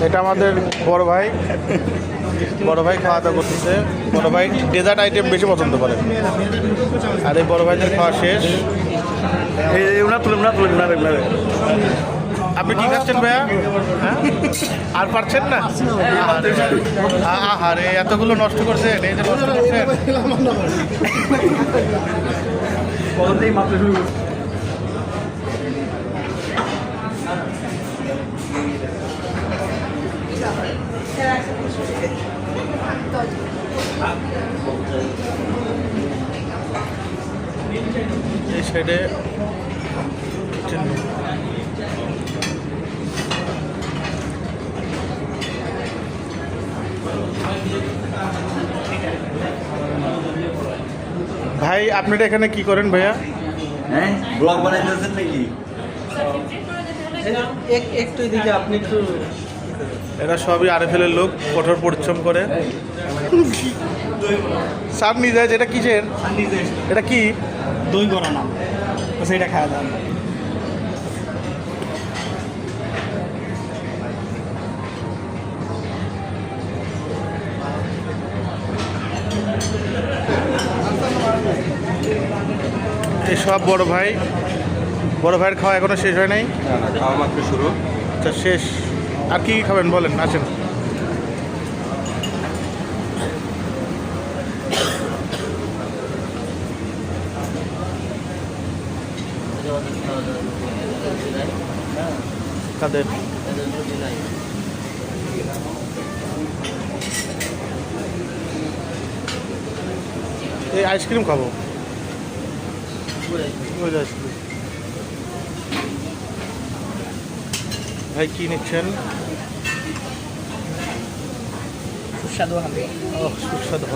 এটা আমাদের বড় ভাই খাওয়া দাওয়া করতেছে। বড় ভাই ডেজার্ট আইটেম বেশি পছন্দ করে। আর এই বড় ভাইদের খাওয়া শেষ। আপনি কি খাচ্ছেন ভাইয়া? হ্যাঁ, আর পারছেন না? আরে এতগুলো নষ্ট করছেন, এই যে নষ্ট করছেন। এই সাইডে ভাই, আপনারা এখানে কি করেন ভাইয়া? হ্যাঁ, ব্লগ বানাইতেছেন নাকি? একটু এদিকে আপনি একটু। এরা সবই আরএফএলের লোক, কঠোর পরিশ্রম করে। স্যার নিয়ে যায়, এটা কিসের? এটা কি? দই করা না, সেইটা খাওয়া দাওয়া। এসব বড় ভাইয়ের খাওয়া এখনো শেষ হয় নাই? খাওয়া মাত্র শুরু। আচ্ছা, শেষ। আর কি খাবেন বলেন, আসেন। কাদের এই আইসক্রিম খাবো। ভাই কি নিচ্ছেন? সুস্বাদু হবে। সুস্বাদু।